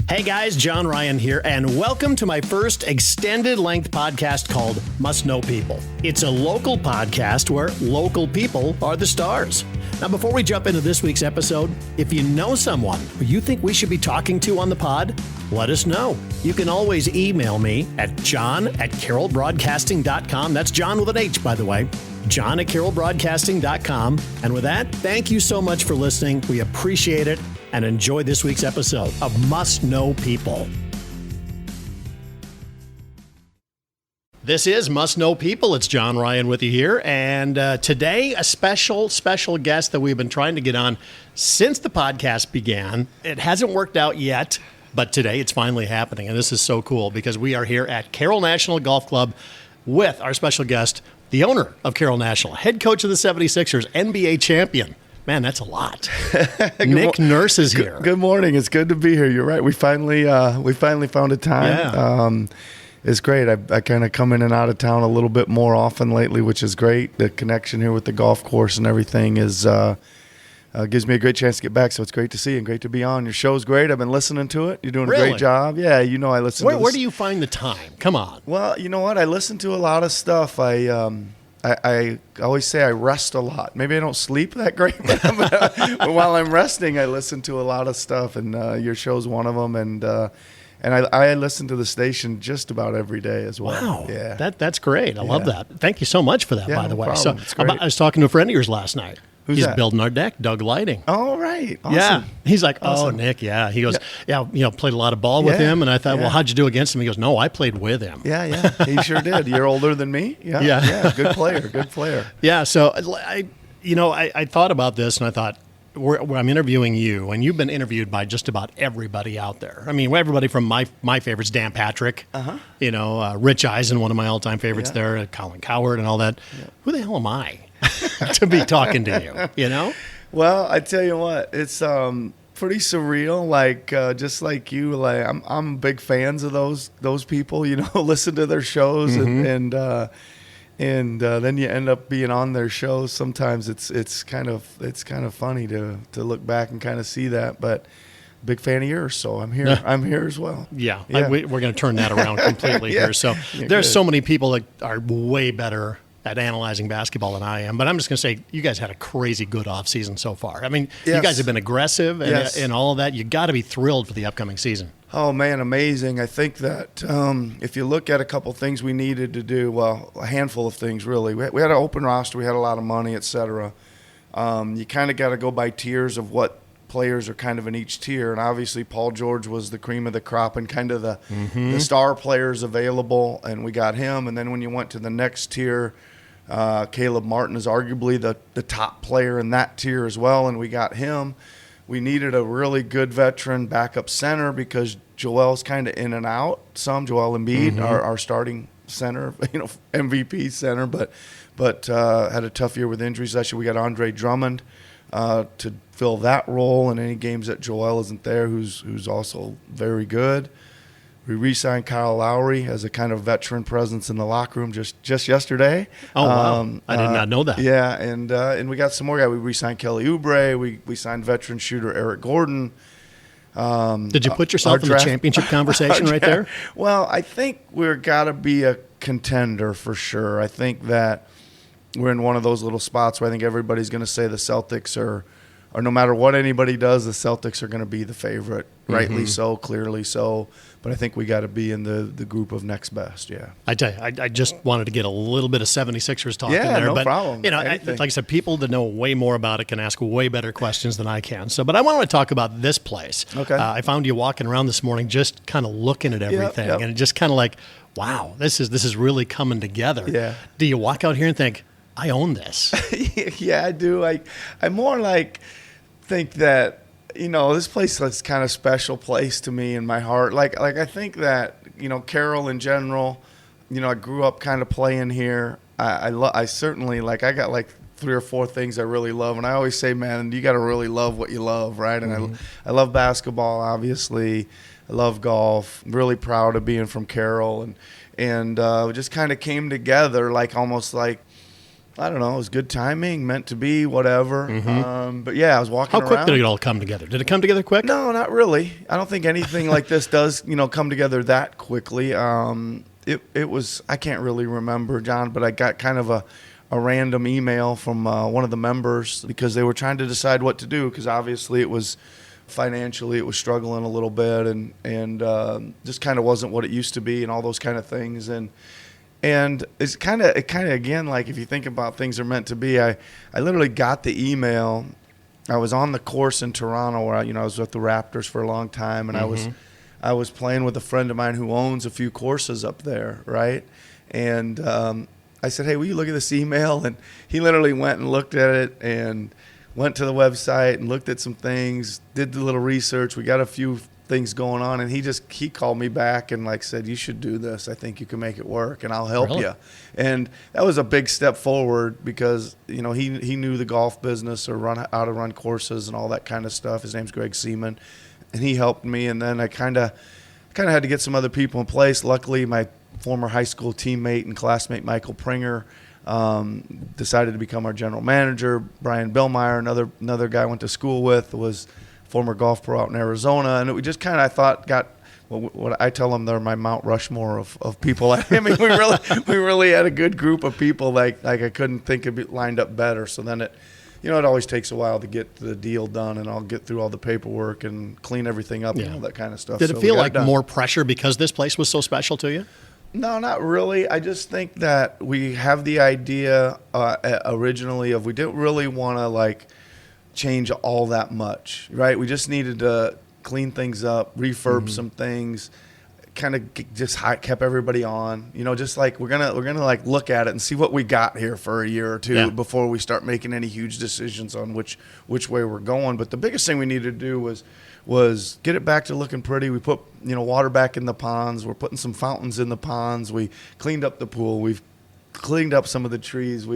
Hey guys, John Ryan here, and welcome to my first extended length podcast called Must Know People. It's a local podcast where local people are the stars. Now, before we jump into this week's episode, if you know someone who you think we should be talking to on the pod, let us know. You can always email me at john@carrollbroadcasting.com. That's John with an H, by the way. john@carrollbroadcasting.com. And with that, thank you so much for listening. We appreciate it, and enjoy this week's episode of Must Know People. This is Must Know People. It's John Ryan with you here, and today a special guest that we've been trying to get on since the podcast began. It hasn't worked out yet, but today it's finally happening, and this is so cool because we are here at Carroll National Golf Club with our special guest, the owner of Carroll National, head coach of the 76ers, NBA champion. Man, that's a lot. Nick Nurse is here. Good morning. It's good to be here. You're right. We finally found a time. Yeah. It's great. I kind of come in and out of town a little bit more often lately, which is great. The connection here with the golf course and everything is gives me a great chance to get back. So it's great to see you and great to be on. Your show's great. I've been listening to it. You're doing a great job. Yeah, I listen to this. Where do you find the time? Come on. Well, you know what? I listen to a lot of stuff. I always say I rest a lot. Maybe I don't sleep that great, but while I'm resting, I listen to a lot of stuff, and your show's one of them. And I listen to the station just about every day as well. Wow, yeah, that's great. I love that. Thank you so much for that, by the way. Problem. So I was talking to a friend of yours last night. Who's He's that? building our deck, Doug Lighting. Oh, right. Awesome. Yeah. He's like, Awesome. oh, Nick, yeah. He goes, played a lot of ball with him. And I thought, well, how'd you do against him? He goes, no, I played with him. Yeah. He sure did. You're older than me. Yeah. Good player. Yeah. So, I thought about this and I thought, I'm interviewing you, and you've been interviewed by just about everybody out there. I mean, everybody from my favorites, Dan Patrick, Rich Eisen, one of my all-time favorites there, Colin Cowherd and all that. Yeah. Who the hell am I to be talking to you, Well, I tell you what, it's pretty surreal. Like just like you, like I'm big fans of those people. Listen to their shows and then you end up being on their shows. Sometimes it's kind of funny to look back and kind of see that. But big fan of yours, so I'm here. I'm here as well. Yeah. We're going to turn that around completely here. So there's so many people that are way better at analyzing basketball than I am. But I'm just going to say, you guys had a crazy good offseason so far. I mean, you guys have been aggressive and all of that. You got to be thrilled for the upcoming season. Oh, man, amazing. I think that if you look at a couple things we needed to do, well, a handful of things, really. We had an open roster. We had a lot of money, et cetera. You kind of got to go by tiers of what players are kind of in each tier. And obviously, Paul George was the cream of the crop and kind of the star players available, and we got him. And then when you went to the next tier, Caleb Martin is arguably the top player in that tier as well, and we got him. We needed a really good veteran backup center because Joel's kind of in and out. Joel Embiid, our starting center, MVP center, but had a tough year with injuries. Actually, we got Andre Drummond to fill that role in any games that Joel isn't there, who's also very good. We re-signed Kyle Lowry as a kind of veteran presence in the locker room just yesterday. Oh, wow. I did not know that. Yeah, and we got some more guys. We re-signed Kelly Oubre. We signed veteran shooter Eric Gordon. Did you put yourself in the championship conversation right there? Well, I think we're got to be a contender for sure. I think that we're in one of those little spots where I think everybody's going to say the Celtics are no matter what anybody does, the Celtics are going to be the favorite. Rightly so, clearly so. But I think we got to be in the group of next best, yeah. I tell you, I just wanted to get a little bit of 76ers talk in there. Yeah, no but, problem. Like I said, people that know way more about it can ask way better questions than I can. But I want to talk about this place. Okay. I found you walking around this morning just kind of looking at everything. Yep. And it just kind of like, wow, this is really coming together. Yeah. Do you walk out here and think, I own this? Yeah, I do. I more like think that, this place is kind of special place to me in my heart. Like I think that, Carroll in general, I grew up kind of playing here. I certainly, I got 3 or 4 things I really love. And I always say, man, you got to really love what you love, right? And I love basketball, obviously. I love golf. I'm really proud of being from Carroll. And it just kind of came together almost like I don't know. It was good timing, meant to be, whatever. But yeah, I was walking How around. quick did it all come together? Did it come together quick? No, not really. I don't think anything like this does, come together that quickly. It was, I can't really remember, John, but I got kind of a random email from one of the members because they were trying to decide what to do because obviously it was financially it was struggling a little bit and just kind of wasn't what it used to be and all those kind of things. And it kind of again, like if you think about things are meant to be, I literally got the email. I was on the course in Toronto where I was with the Raptors for a long time, and I was playing with a friend of mine who owns a few courses up there, right? And I said, hey, will you look at this email? And he literally went and looked at it and went to the website and looked at some things, did the little research. We got a few things going on, and he called me back and said, you should do this. I think you can make it work, and I'll help you. And that was a big step forward because he knew the golf business or how to run courses and all that kind of stuff. His name's Greg Seaman, and he helped me. And then I kind of had to get some other people in place. Luckily, my former high school teammate and classmate Michael Pringer decided to become our general manager. Brian Billmeyer, another guy I went to school with, was former golf pro out in Arizona, and we just kind of, I thought, got what I tell them, they're my Mount Rushmore of people. I mean, we really had a good group of people. Like I couldn't think of it lined up better. So then it always takes a while to get the deal done, and I'll get through all the paperwork and clean everything up and all that kind of stuff. Did it feel like more pressure because this place was so special to you? No, not really. I just think that we have the idea originally of we didn't really want to change all that much, right? We just needed to clean things up, refurb some things, kind of just kept everybody on, just we're gonna look at it and see what we got here for a year or two before we start making any huge decisions on which way we're going. But the biggest thing we needed to do was get it back to looking pretty. We put water back in the ponds. We're putting some fountains in the ponds. We cleaned up the pool. We've cleaned up some of the trees.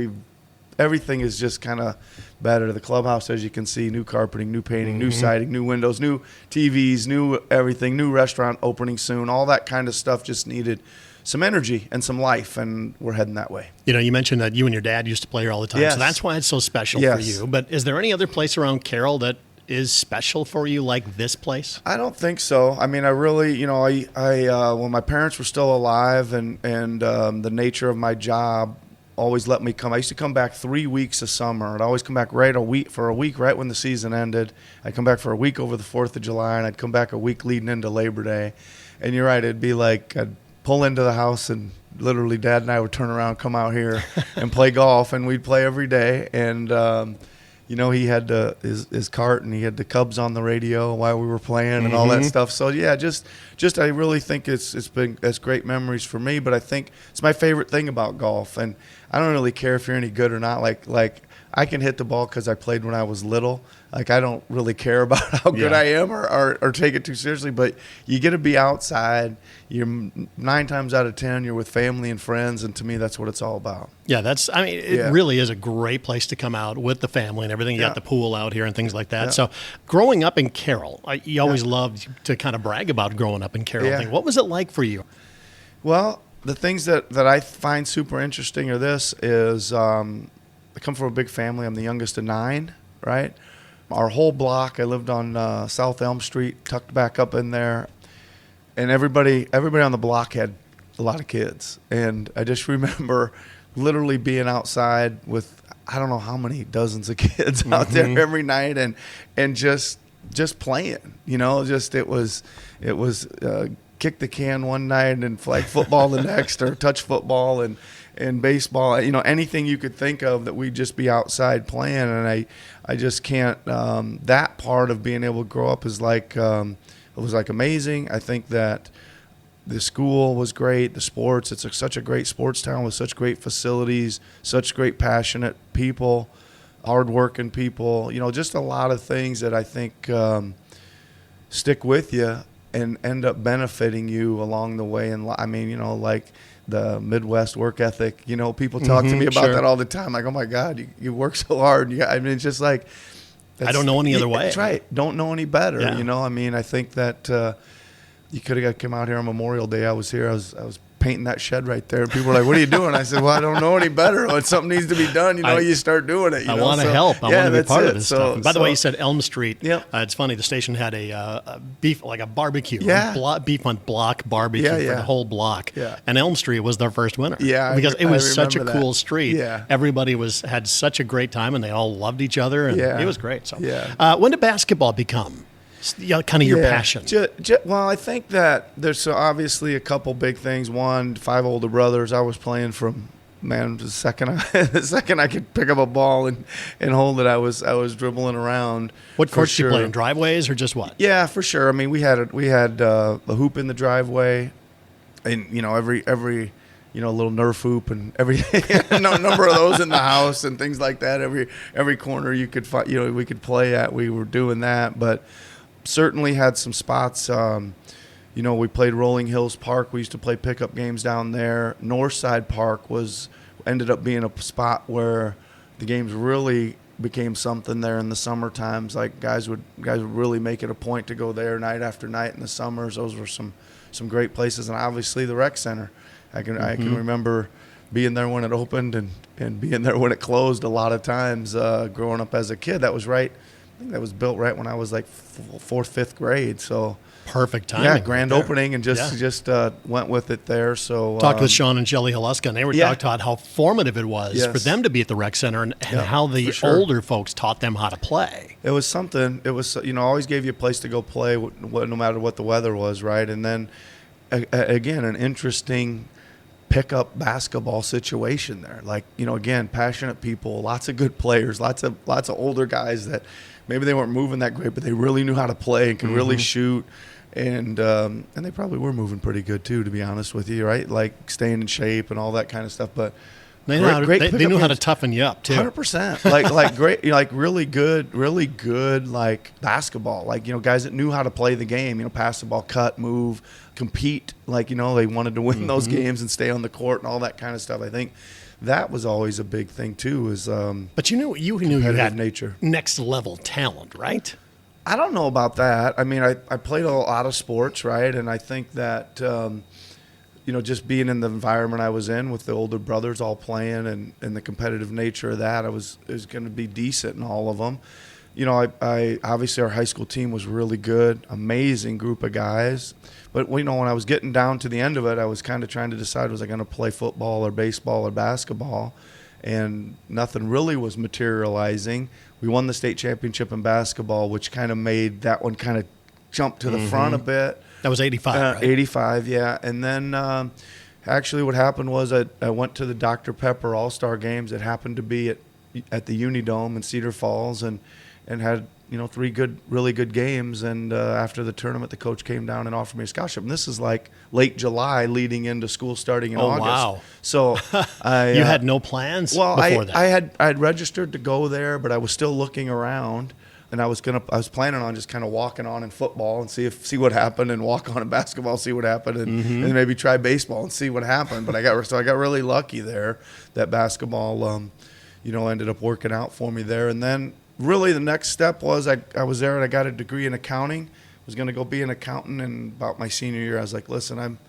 Everything is just kind of better. The clubhouse, as you can see, new carpeting, new painting, new siding, new windows, new TVs, new everything, new restaurant opening soon. All that kind of stuff just needed some energy and some life, and we're heading that way. You mentioned that you and your dad used to play here all the time, so that's why it's so special for you. But is there any other place around Carroll that is special for you like this place? I don't think so. I mean, I really, I when my parents were still alive and the nature of my job always let me come. I used to come back 3 weeks a summer. I'd always come back for a week right when the season ended. I'd come back for a week over the 4th of July, and I'd come back a week leading into Labor Day. And you're right, it'd be like I'd pull into the house and literally Dad and I would turn around, come out here and play golf, and we'd play every day. And he had his cart, and he had the Cubs on the radio while we were playing and all that stuff. So yeah, just I really think it's great memories for me. But I think it's my favorite thing about golf, and I don't really care if you're any good or not. Like I can hit the ball because I played when I was little. I don't really care about how good I am or take it too seriously. But you get to be outside. You're 9 times out of 10, you're with family and friends, and to me, that's what it's all about. Yeah, it really is a great place to come out with the family and everything. You got the pool out here and things like that. Yeah. So growing up in Carroll, you always loved to kind of brag about growing up in Carroll. Yeah. What was it like for you? Well, the things that I find super interesting is I come from a big family. I'm the youngest of 9, right? Our whole block, I lived on South Elm Street, tucked back up in there, and everybody on the block had a lot of kids. And I just remember literally being outside with I don't know how many dozens of kids out there every night and just playing. It was kick the can one night and flag football the next, or touch football and baseball, anything you could think of that we'd just be outside playing. And I just can't, that part of being able to grow up is it was amazing. I think that the school was great, the sports, it's such a great sports town with such great facilities, such great passionate people, hardworking people, just a lot of things that I think stick with you and end up benefiting you along the way. And I mean, like the Midwest work ethic, people talk to me about that all the time. Like, oh my God, you work so hard. It's just like, I don't know any other way. That's right. Don't know any better. Yeah. I mean, I think that you could have come out here on Memorial Day. I was here. I was painting that shed right there. And people were like, what are you doing? I said, well, I don't know any better. When something needs to be done, you start doing it. I want to help. I want to be part of this stuff. And by the way, you said Elm Street. Yep. It's funny. The station had a beef, like a barbecue. Yeah. Beef on block barbecue for the whole block. Yeah. And Elm Street was their first winner. Yeah. Because it was such a remember cool that. street. Yeah. Everybody had such a great time, and they all loved each other. And it was great. So, when did basketball become kind of your passion? Well, I think that there's obviously a couple big things. One, 5 older brothers. I was playing from, the second I could pick up a ball and hold it, I was dribbling around. What courts did you play in? Driveways or just what? Yeah, for sure. I mean, we had a hoop in the driveway, and every little Nerf hoop and every number of those in the house and things like that. Every corner you could find, we could play at. We were doing that, but certainly had some spots. We played Rolling Hills Park. We used to play pickup games down there. Northside Park ended up being a spot where the games really became something there in the summer times. Like guys would really make it a point to go there night after night in the summers. Those were some great places, and obviously the rec center. I can remember being there when it opened and being there when it closed a lot of times growing up as a kid. That was right. I think that was built right when I was like 4th, 5th grade. So perfect timing. Yeah, grand opening, and just went with it there. So talked with Sean and Shelley Haluska, and they were talking about how formative it was for them to be at the rec center and how the older folks taught them how to play. It was something. It was always gave you a place to go play, no matter what the weather was, right? And then again, an interesting pickup basketball situation there. Like, again, passionate people, lots of good players, lots of older guys that maybe they weren't moving that great, but they really knew how to play and could really shoot. And they probably were moving pretty good too, to be honest with you, right? Like staying in shape and all that kind of stuff. But they knew how to toughen you up too. 100%. Like great, like really good like basketball. Like, guys that knew how to play the game, pass the ball, cut, move, compete. Like, they wanted to win those games and stay on the court and all that kind of stuff. I think that was always a big thing too. But you knew you had nature, next level talent, right? I don't know about that. I mean, I played a lot of sports, right? And I think that, just being in the environment I was in with the older brothers all playing and the competitive nature of that, it was going to be decent in all of them. I obviously our high school team was really good, amazing group of guys. But, when I was getting down to the end of it, I was kind of trying to decide, was I going to play football or baseball or basketball? And nothing really was materializing. We won the state championship in basketball, which kind of made that one kind of jump to the front a bit. That was 85, right? 85, yeah. And then actually what happened was I went to the Dr. Pepper All-Star Games. It happened to be at the Unidome in Cedar Falls and had, 3 really good games. And after the tournament, the coach came down and offered me a scholarship. And this is like late July leading into school starting in August. Wow. So you had no plans before that? I had registered to go there, but I was still looking around. And I was planning on just kind of walking on in football and see what happened, and walk on in basketball, see what happened, and maybe try baseball and see what happened. But I got really lucky there that basketball, ended up working out for me there. And then really the next step was I was there and I got a degree in accounting. I was going to go be an accountant, and about my senior year I was like, listen,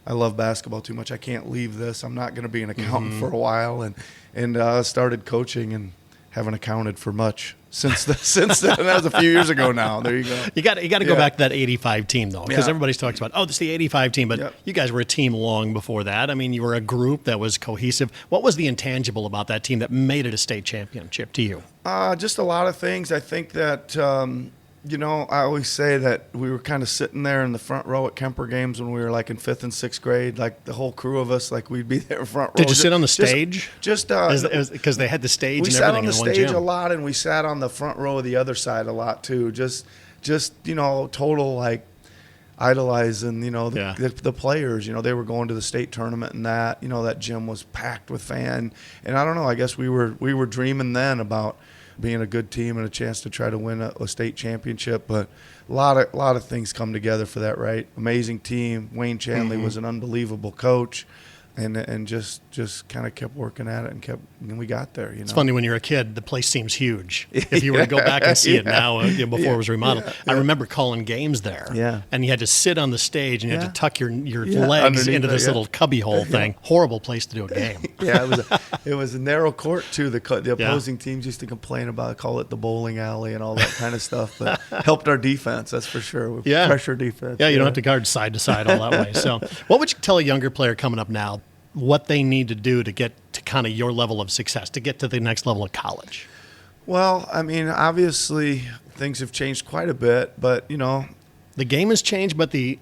I love basketball too much. I can't leave this. I'm not going to be an accountant for a while, and started coaching and haven't accounted for much since then. That was a few years ago now. There you go. You got to go back to that 85 team, though, because everybody's talks about, this is the 85 team, but you guys were a team long before that. I mean, you were a group that was cohesive. What was the intangible about that team that made it a state championship to you? Just a lot of things. I think that, I always say that we were kind of sitting there in the front row at Kemper games when we were like in 5th and 6th grade, like the whole crew of us, like we'd be there in front row. Did you sit on the stage? Just because they had the stage and everything in one gym. We sat on the stage a lot, and we sat on the front row of the other side a lot too. Just total like idolizing, the players. They were going to the state tournament, and that gym was packed with fans. And I don't know, I guess we were dreaming then about being a good team and a chance to try to win a state championship. But a lot of things come together for that, right? Amazing team. Wayne Chanley was an unbelievable coach. and just kind of kept working at it and we got there. It's funny when you're a kid, the place seems huge. If you were to go back and see it now, before it was remodeled, I remember calling games there. Yeah. And you had to sit on the stage and you had to tuck your legs underneath into this little cubby hole thing. Horrible place to do a game. It was a narrow court too. The opposing teams used to complain about, call it the bowling alley and all that kind of stuff, but helped our defense, that's for sure. Pressure defense. Yeah, you don't have to guard side to side all that way. So what would you tell a younger player coming up now what they need to do to get to kind of your level of success, to get to the next level of college? Well, I mean, obviously things have changed quite a bit, but the game has changed, but the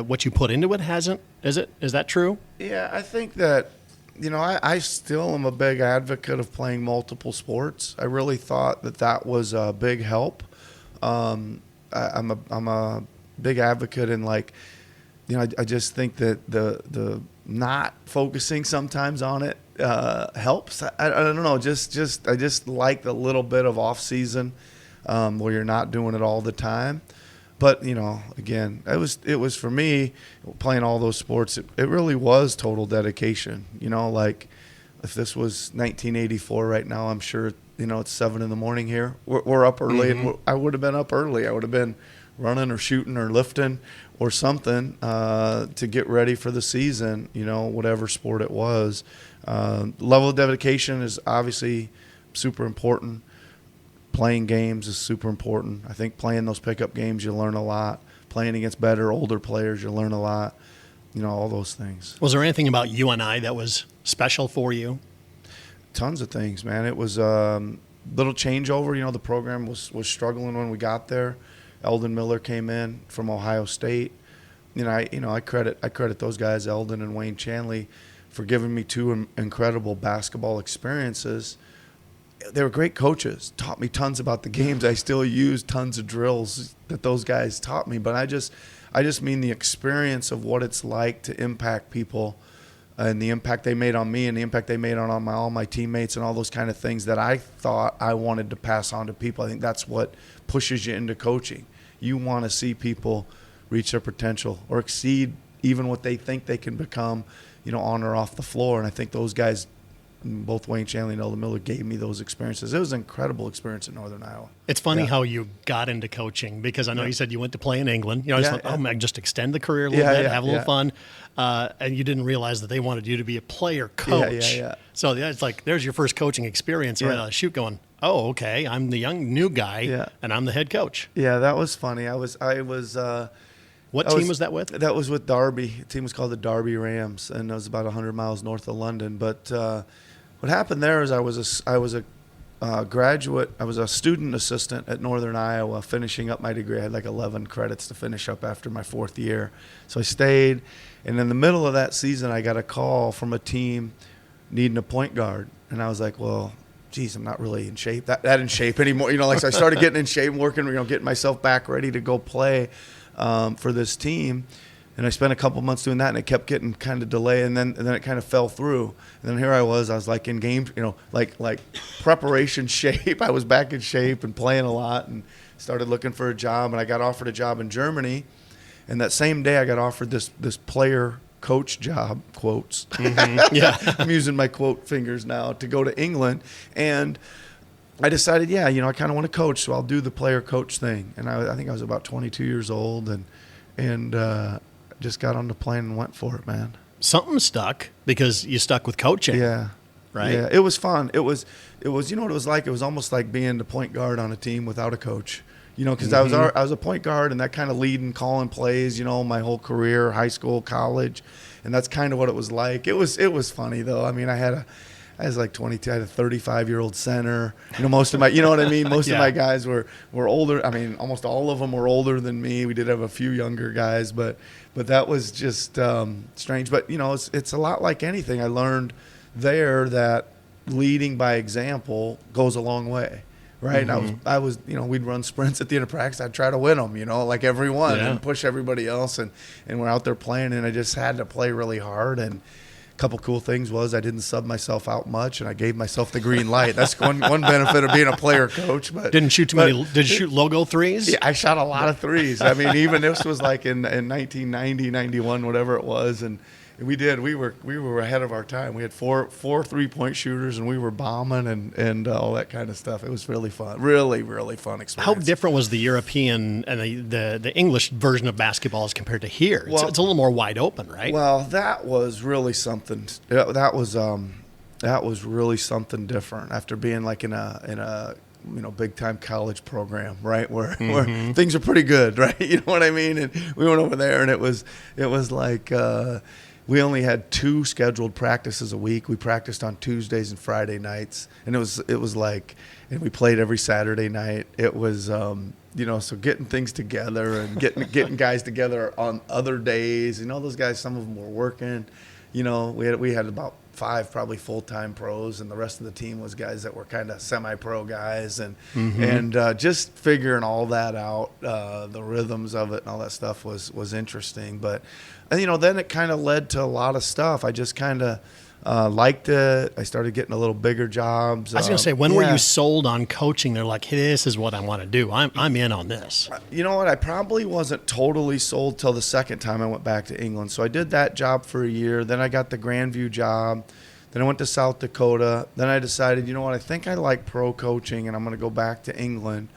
what you put into it hasn't. Is that true? Yeah, I think that I still am a big advocate of playing multiple sports. I really thought that was a big help. I'm a big advocate in I just think that the not focusing sometimes on it helps. I don't know. I just like the little bit of off season where you're not doing it all the time. But again, it was for me playing all those sports. It really was total dedication. Like if this was 1984 right now, I'm sure it's 7 a.m. here. We're up early, and I would have been up early. I would have been running or shooting or lifting or something to get ready for the season, whatever sport it was. Level of dedication is obviously super important. Playing games is super important. I think playing those pickup games, you learn a lot. Playing against better, older players, you learn a lot. All those things. Was there anything about UNI that was special for you? Tons of things, man. It was little changeover. The program was struggling when we got there. Eldon Miller came in from Ohio State. I credit those guys, Eldon and Wayne Chanley, for giving me 2 incredible basketball experiences. They were great coaches, taught me tons about the games. I still use tons of drills that those guys taught me, but I just mean the experience of what it's like to impact people and the impact they made on me and the impact they made on all my teammates and all those kind of things that I thought I wanted to pass on to people. I think that's what pushes you into coaching. You want to see people reach their potential or exceed even what they think they can become, on or off the floor. And I think those guys, both Wayne Chanley and Eldon Miller, gave me those experiences. It was an incredible experience in Northern Iowa. It's funny how you got into coaching, because I know you said you went to play in England. I just thought, just extend the career a little bit, have a little fun. And you didn't realize that they wanted you to be a player coach. So it's like, there's your first coaching experience right out of the chute going, oh, okay, I'm the new guy and I'm the head coach. Yeah, that was funny. What team was that with? That was with Derby. The team was called the Derby Rams, and it was about 100 miles north of London. But what happened there is I was a graduate. I was a student assistant at Northern Iowa, finishing up my degree. I had like 11 credits to finish up after my 4th year. So I stayed, and in the middle of that season, I got a call from a team needing a point guard, and I was like, well, geez, I'm not really in shape. That in shape anymore. So I started getting in shape, working, getting myself back ready to go play for this team. And I spent a couple months doing that, and it kept getting kind of delayed, and then it kind of fell through. And then here I was like in game, like preparation shape. I was back in shape and playing a lot, and started looking for a job. And I got offered a job in Germany, and that same day I got offered this player coach job, quotes. I'm using my quote fingers now, to go to England. And I decided, I kind of want to coach, so I'll do the player coach thing. And I think I was about 22 years old, and just got on the plane and went for it, man. Something stuck, because you stuck with coaching. Yeah. Right? Yeah, it was fun. It was what it was like? It was almost like being the point guard on a team without a coach. Because I was a point guard, and that kind of leading, calling plays, my whole career, high school, college. And that's kind of what it was like. It was funny, though. I mean, I was like 22. I had a 35-year-old center. Most of my, what I mean? Most of my guys were older. I mean, almost all of them were older than me. We did have a few younger guys, but that was just strange. But, it's a lot like anything. I learned there that leading by example goes a long way, right? I was, we'd run sprints at the end of practice. I'd try to win them, like everyone, and push everybody else. And we're out there playing, and I just had to play really hard. And couple cool things was I didn't sub myself out much, and I gave myself the green light. That's one benefit of being a player coach. But didn't shoot too many. Did you shoot logo threes? Yeah, I shot a lot of threes. I mean, even this was like in 1990, 91, whatever it was, and We did. We were ahead of our time. We had four 3-point shooters, and we were bombing and all that kind of stuff. It was really fun. Really, really fun experience. How different was the European and the English version of basketball as compared to here? Well, it's a little more wide open, right? Well, that was really something. That was really something different after being like in a big time college program, right? Where things are pretty good, right? You know what I mean? And we went over there, and it was like we only had 2 scheduled practices a week. We practiced on Tuesdays and Friday nights, and it was like, and we played every Saturday night. It was so getting things together and getting guys together on other days. Those guys, some of them were working. We had about 5 probably full-time pros, and the rest of the team was guys that were kind of semi-pro guys, and just figuring all that out, the rhythms of it and all that stuff was interesting. But then it kind of led to a lot of stuff. I just kind of liked it. I started getting a little bigger jobs. I was going to say, when were you sold on coaching? They're like, hey, this is what I want to do. I'm in on this. You know what? I probably wasn't totally sold till the second time I went back to England. So I did that job for a year. Then I got the Grandview job. Then I went to South Dakota. Then I decided, you know what? I think I like pro coaching, and I'm going to go back to England.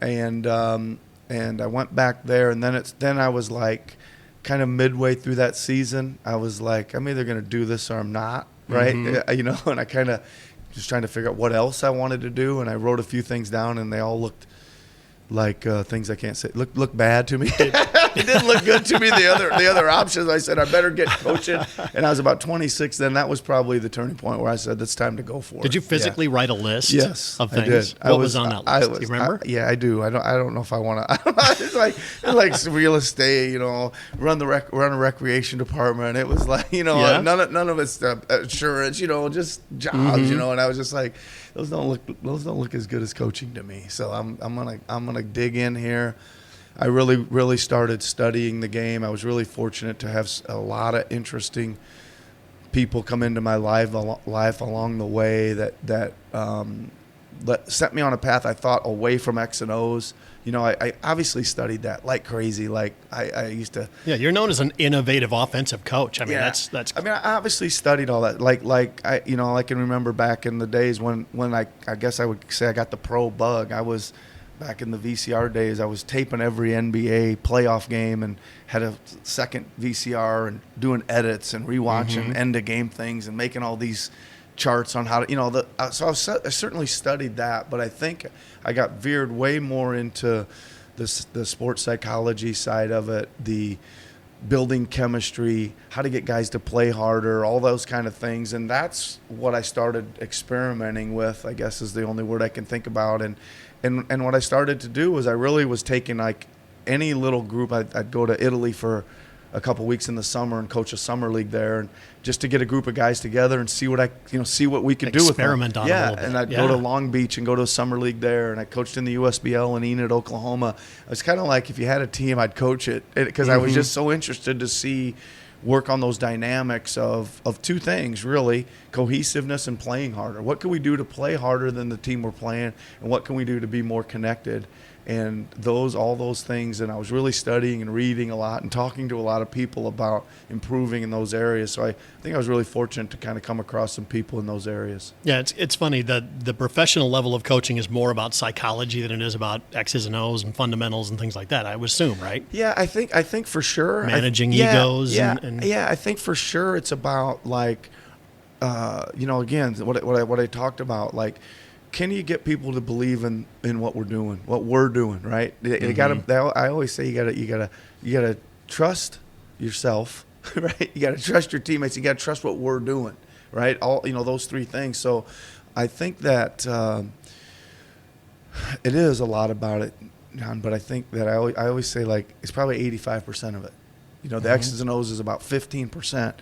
And I went back there. And then I was like, kind of midway through that season, I was like, I'm either going to do this or I'm not, right? And I kind of just trying to figure out what else I wanted to do, and I wrote a few things down, and they all looked like things I can't say. Look bad to me. It didn't look good to me. The other options, I said I better get coaching, and I was about 26 then. That was probably the turning point where I said it's time to go for it. Did you physically write a list? Yes, of things? I did. What was on that list? Do you remember? Yeah, I do. I don't know if I want to. It's like real estate. Run a recreation department. It was like none of it's insurance. Just jobs. And I was just like, those don't look as good as coaching to me. So I'm gonna dig in here. I really started studying the game. I was really fortunate to have a lot of interesting people come into my life along the way that set me on a path I thought away from X and O's. I obviously studied that like crazy. Like I used to. Yeah, you're known as an innovative offensive coach. I mean, that's. I mean, I obviously studied all that. Like I can remember back in the days when I guess I would say I got the pro bug. I was. Back in the VCR days, I was taping every NBA playoff game and had a second VCR and doing edits and rewatching end-of-game things and making all these charts on how to, so I certainly studied that, but I think I got veered way more into the sports psychology side of it, the building chemistry, how to get guys to play harder, all those kind of things. And that's what I started experimenting with, I guess is the only word I can think about. And what I started to do was I really was taking like any little group. I'd go to Italy for a couple weeks in the summer and coach a summer league there, and just to get a group of guys together and see what we could do with them. Experiment on it a little bit. And I'd go to Long Beach and go to a summer league there, and I coached in the USBL in Enid, Oklahoma. It was kind of like if you had a team, I'd coach it because I was just so interested to work on those dynamics of 2 things, really, cohesiveness and playing harder. What can we do to play harder than the team we're playing, and what can we do to be more connected? And all those things, and I was really studying and reading a lot and talking to a lot of people about improving in those areas. So I think I was really fortunate to kind of come across some people in those areas. Yeah, it's funny that the professional level of coaching is more about psychology than it is about X's and O's and fundamentals and things like that, I would assume, right? Yeah, I think for sure. Managing egos. Yeah, I think for sure it's about like, again, what I talked about, like, can you get people to believe in what we're doing, right? I always say you gotta trust yourself, right? You gotta trust your teammates. You gotta trust what we're doing, right? All those 3 things. So I think that it is a lot about it, John. But I think that I always say like it's probably 85% of it. The X's and O's is about 15%.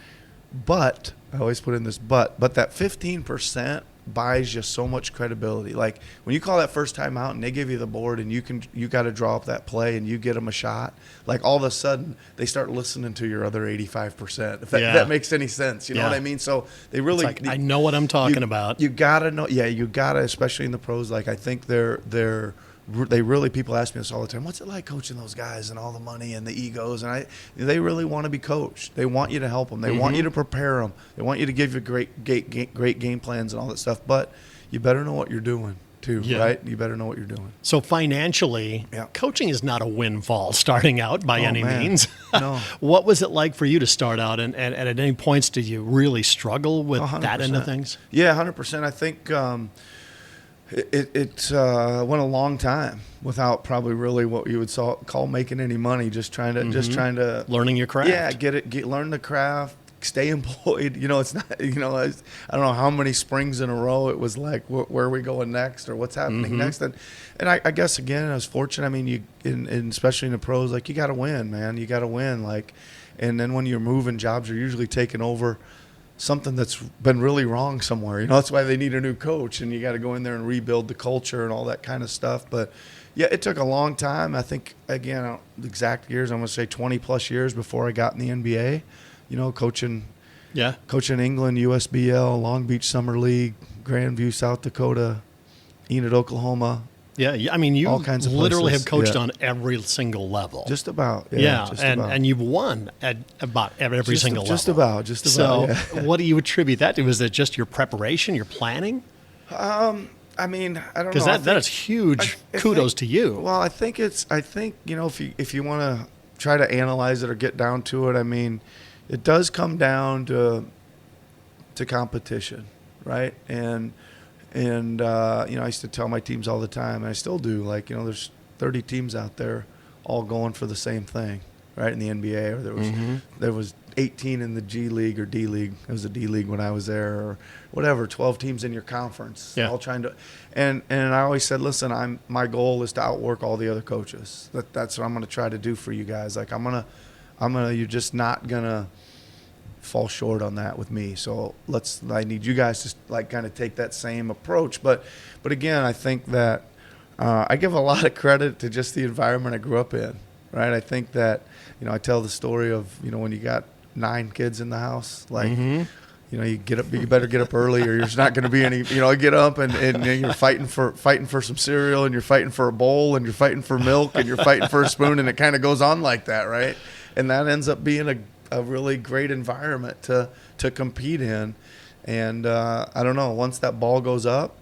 But I always put in this but that 15% buys you so much credibility. Like when you call that first time out and they give you the board and you got to draw up that play and you get them a shot, like all of a sudden they start listening to your other 85%. If that makes any sense, you know what I mean? So they really, I know what I'm talking about. You gotta know, you gotta, especially in the pros. Like I think they're people ask me this all the time. What's it like coaching those guys and all the money and the egos? And they really want to be coached. They want you to help them. They want you to prepare them. They want you to give you great game plans and all that stuff. But you better know what you're doing too, right? You better know what you're doing. So financially, coaching is not a windfall starting out by any means. No. What was it like for you to start out? And at any points did you really struggle with 100%. that end of things? Yeah, 100%. I think it went a long time without probably really what you would call making any money. Just trying to learning your craft. Yeah, learn the craft. Stay employed. It's not, I don't know how many springs in a row it was like, where are we going next or what's happening next? And I guess, again, I was fortunate. I mean, especially in the pros, like, you got to win, man. You got to win. Like, and then when you're moving, jobs are usually taking over something that's been really wrong somewhere. That's why they need a new coach, and you got to go in there and rebuild the culture and all that kind of stuff. But yeah, it took a long time. I think, again, the exact years, I'm going to say 20 plus years before I got in the NBA. Coaching England, USBL, Long Beach Summer League, Grandview, South Dakota, Enid, Oklahoma. Yeah, I mean, you all kinds of literally places. have coached on every single level. Just about. And you've won at about every single level. Just about. So what do you attribute that to? Is it just your preparation, your planning? I mean, I don't know. Because that is huge kudos to you. Well, I think if you want to try to analyze it or get down to it, I mean, it does come down to competition, right? And I used to tell my teams all the time, and I still do, like, there's 30 teams out there all going for the same thing, right, in the NBA. Or there was 18 in the G League or D League. It was the D League when I was there, or whatever, 12 teams in your conference, all trying to. And I always said, listen, my goal is to outwork all the other coaches. That's what I'm going to try to do for you guys. Like, you're just not gonna fall short on that with me. So I need you guys to, like, kind of take that same approach. But again, I think that I give a lot of credit to just the environment I grew up in, right? I think that, I tell the story of, when you got 9 kids in the house, like, you get up, you better get up early, or there's not going to be any, get up and you're fighting for some cereal, and you're fighting for a bowl, and you're fighting for milk, and you're fighting for a spoon, and it kind of goes on like that, right? And that ends up being a really great environment to compete in. And I don't know, once that ball goes up,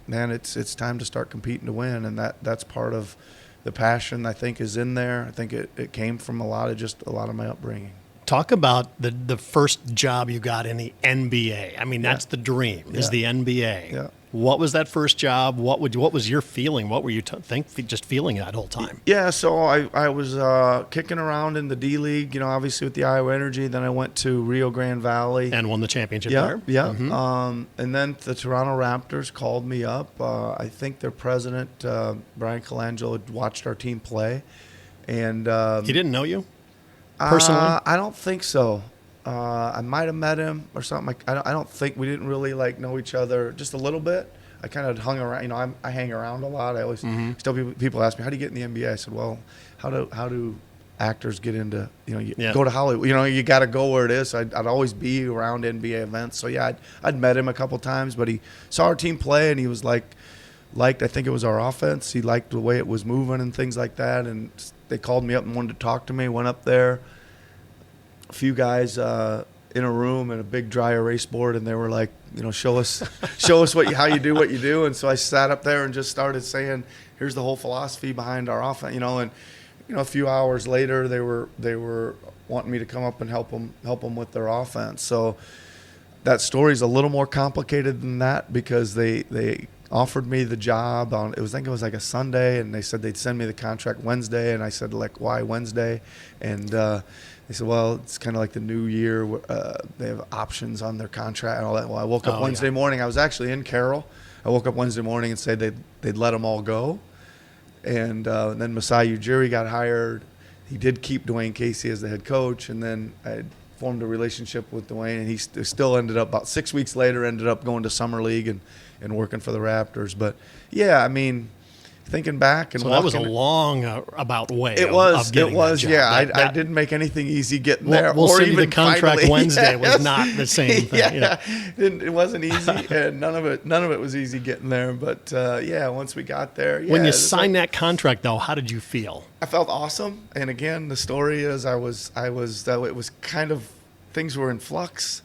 man, it's time to start competing to win. And that's part of the passion, I think, is in there. I think it came from a lot of my upbringing. Talk about the first job you got in the NBA. I mean, that's the dream, is the NBA. Yeah. What was that first job? What was your feeling? What were you just feeling that whole time? Yeah, so I was kicking around in the D League, obviously with the Iowa Energy. Then I went to Rio Grande Valley. And won the championship there. Yeah. And then the Toronto Raptors called me up. I think their president, Brian Colangelo, had watched our team play. And he didn't know you personally? I don't think so. I might have met him or something. I don't think we didn't really know each other, just a little bit. I kind of hung around. I hang around a lot. I always tell people ask me, how do you get in the NBA? I said, well, how do actors get into go to Hollywood? You got to go where it is. So I'd always be around NBA events. So yeah, I'd met him a couple times, but he saw our team play, and he was liked. I think it was our offense. He liked the way it was moving and things like that. And they called me up and wanted to talk to me. Went up there. A few guys in a room and a big dry erase board, and they were like, show us how you do what you do. And so I sat up there and just started saying, here's the whole philosophy behind our offense, and a few hours later they were wanting me to come up and help them with their offense. So that story's a little more complicated than that, because they offered me the job on, I think it was like a Sunday, and they said they'd send me the contract Wednesday, and I said, like, why Wednesday? And they said, well, it's kind of like the new year. They have options on their contract and all that. Well, I woke up Wednesday morning. I was actually in Carroll. I woke up Wednesday morning and said they'd let them all go. And then Masai Ujiri got hired. He did keep Dwayne Casey as the head coach. And then I formed a relationship with Dwayne, and he still ended up, about 6 weeks later, ended up going to Summer League and working for the Raptors. But, yeah, I mean, thinking back and so that was a walking, long about way. it of was. getting It was. that job. Yeah. I didn't make anything easy getting there. We'll or see. even The contract finally. Wednesday was Yes. not the same thing. Yeah. It wasn't easy, and none of it was easy getting there. But once we got there, When you signed that contract, though, how did you feel? I felt awesome. And again, the story is it was kind of, things were in flux.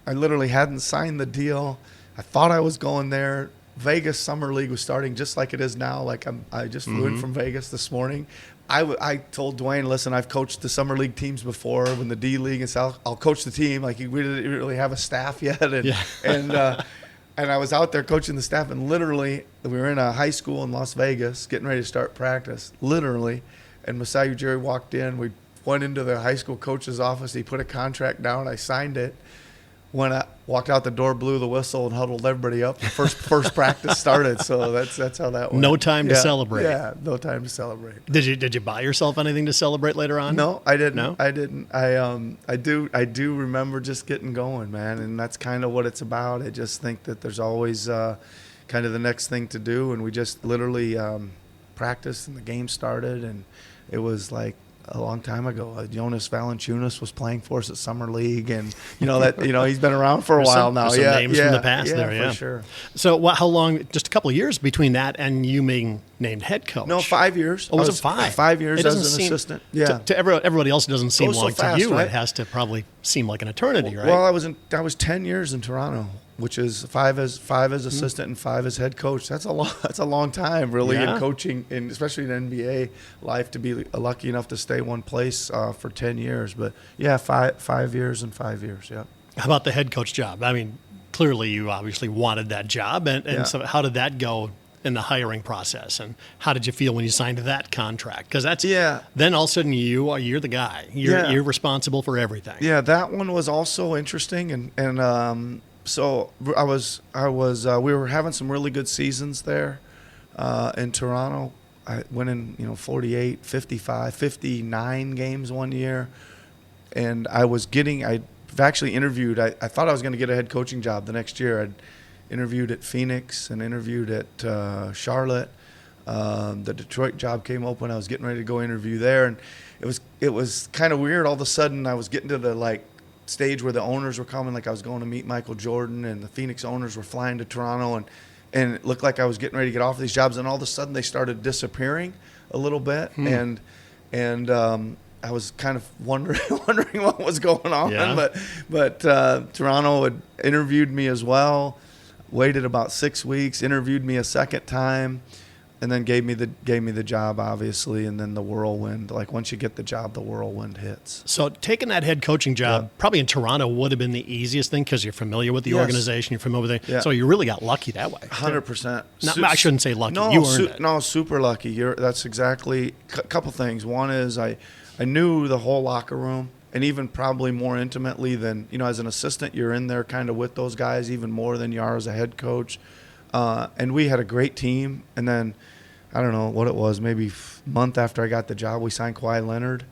I literally hadn't signed the deal. I thought I was going there. Vegas Summer League was starting just like it is now. Like I just flew in from Vegas this morning. I told Dwayne, listen, I've coached the Summer League teams before when the D League, and so I'll coach the team. Like, we didn't really have a staff yet. And I was out there coaching the staff, and literally we were in a high school in Las Vegas getting ready to start practice, literally. And Masai Ujiri walked in. We went into the high school coach's office. He put a contract down. I signed it. When I walked out the door, blew the whistle, and huddled everybody up. The first practice started. So that's how that went. No time to celebrate. Yeah, no time to celebrate. Did you buy yourself anything to celebrate later on? No, I didn't. No? I didn't. I do remember just getting going, man, and that's kind of what it's about. I just think that there's always kind of the next thing to do, and we just literally practiced, and the game started, and it was like a long time ago. Jonas Valanciunas was playing for us at Summer League, and he's been around for a while now. Some names from the past there, for sure. So how long? Just a couple of years between that and you being named head coach? No, 5 years. Oh, was it 5? 5 years It as doesn't an seem- assistant. Yeah. To everybody else, it doesn't seem Goes so long. fast, to you, right? it has to probably seem like an eternity, right? Well, I was 10 years in Toronto, which is 5 as assistant and 5 as head coach. That's a long time, really, Yeah. in coaching, and especially in NBA life, to be lucky enough to stay one place for 10 years. But yeah, 5 years and 5 years. Yeah. How about the head coach job? I mean, clearly you obviously wanted that job, and Yeah. so how did that go in the hiring process, and how did you feel when you signed that contract? Because that's then all of a sudden you're the guy. You're responsible for everything. Yeah, that one was also interesting, and so we were having some really good seasons there in Toronto. I went in 48, 55, 59 games one year, and I've actually interviewed. I thought I was going to get a head coaching job the next year. I'd interviewed at Phoenix and interviewed at Charlotte. The Detroit job came open. I was getting ready to go interview there, and it was kind of weird. All of a sudden, I was getting to the stage where the owners were coming. Like, I was going to meet Michael Jordan, and the Phoenix owners were flying to Toronto, and it looked like I was getting ready to get off these jobs. And all of a sudden, they started disappearing a little bit, and I was kind of wondering what was going on. Yeah. But Toronto had interviewed me as well. Waited about 6 weeks, interviewed me a second time, and then gave me the job, obviously. And then the whirlwind, like, once you get the job, the whirlwind hits. So taking that head coaching job probably in Toronto would have been the easiest thing because you're familiar with the organization, you're familiar with it. Yeah. So you really got lucky that way. 100%. I shouldn't say lucky. No, you earned it. No, super lucky. That's exactly a couple things. One is I knew the whole locker room, and even probably more intimately than, as an assistant, you're in there kind of with those guys even more than you are as a head coach. And we had a great team. And then, I don't know what it was, maybe a month after I got the job, we signed Kawhi Leonard.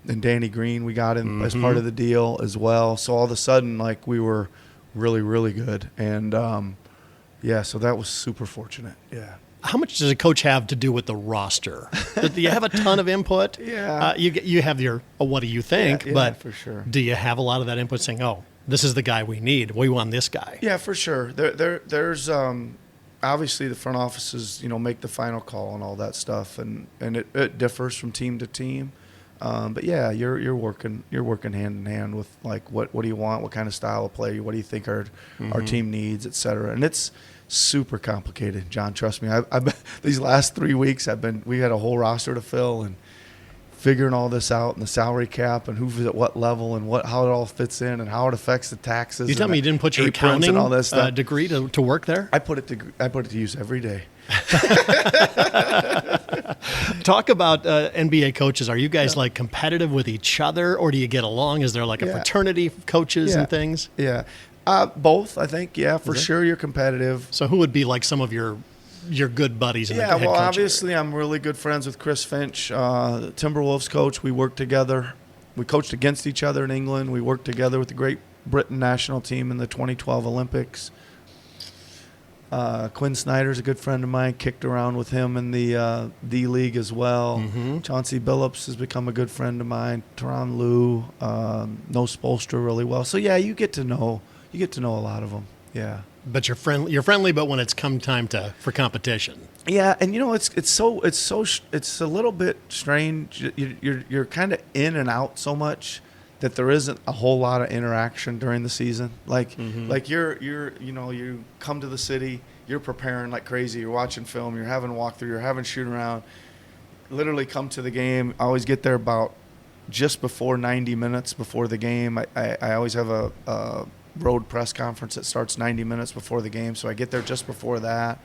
And Danny Green, we got him as part of the deal as well. So all of a sudden, like, we were really, really good. And, so that was super fortunate. Yeah. How much does a coach have to do with the roster? Do you have a ton of input? Yeah. You have your, what do you think? Yeah, but for sure. Do you have a lot of that input saying, this is the guy we need. We want this guy. Yeah, for sure. There's obviously the front offices, make the final call and all that stuff, and it differs from team to team. But yeah, you're working hand in hand with, like, what do you want? What kind of style of play? What do you think our team needs, et cetera? And it's super complicated, John. Trust me. I've been, these last 3 weeks, we had a whole roster to fill and figuring all this out, and the salary cap, and who's at what level, and how it all fits in, and how it affects the taxes. You tell me you didn't put your accounting and all this stuff. Degree to work there? I put it to use every day. Talk about NBA coaches. Are you guys like competitive with each other, or do you get along? Is there like a fraternity of coaches and things? Yeah. Both, I think. Yeah, for sure you're competitive. So who would be like some of your good buddies in the head coaching obviously area? I'm really good friends with Chris Finch, the Timberwolves coach. We worked together. We coached against each other in England. We worked together with the Great Britain national team in the 2012 Olympics. Quinn Snyder's a good friend of mine. Kicked around with him in the D-League as well. Chauncey Billups has become a good friend of mine. Teron Liu knows Spolstra really well. So yeah, you get to know a lot of them. Yeah. But you're friendly, but when it's come time for competition. Yeah, and it's a little bit strange. You're kind of in and out so much that there isn't a whole lot of interaction during the season. Like you come to the city, you're preparing like crazy, you're watching film, you're having walkthrough, you're having shoot around. Literally come to the game. I always get there about just before 90 minutes before the game. I always have a road press conference that starts 90 minutes before the game, so I get there just before that.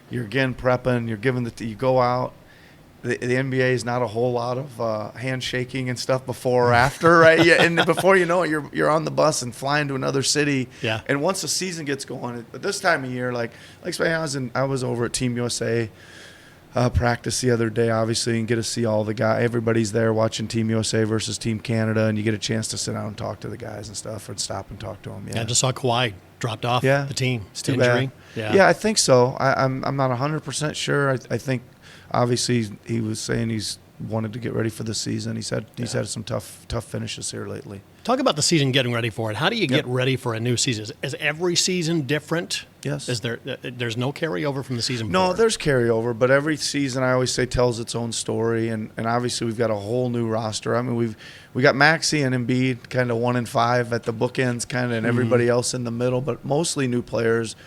You're again prepping, you go out. The NBA is not a whole lot of handshaking and stuff before or after, right? Yeah, and before you know it, you're on the bus and flying to another city. Yeah. And once the season gets going, but this time of year, like I was over at Team USA practice the other day, obviously, and get to see all the guys. Everybody's there watching Team USA versus Team Canada, and you get a chance to sit down and talk to the guys and stuff, and stop and talk to them. Yeah, I just saw Kawhi dropped off the team. It's too bad. Yeah, I think so. I'm not 100% sure. I think. Obviously, he was saying he's wanted to get ready for the season. He's had some tough finishes here lately. Talk about the season, getting ready for it. How do you get ready for a new season? Is every season different? Yes. There's no carryover from the season before? No, there's carryover, but every season I always say tells its own story, and obviously we've got a whole new roster. I mean, we got Maxey and Embiid kind of 1 and 5 at the bookends, kind of, and everybody else in the middle, but mostly new players.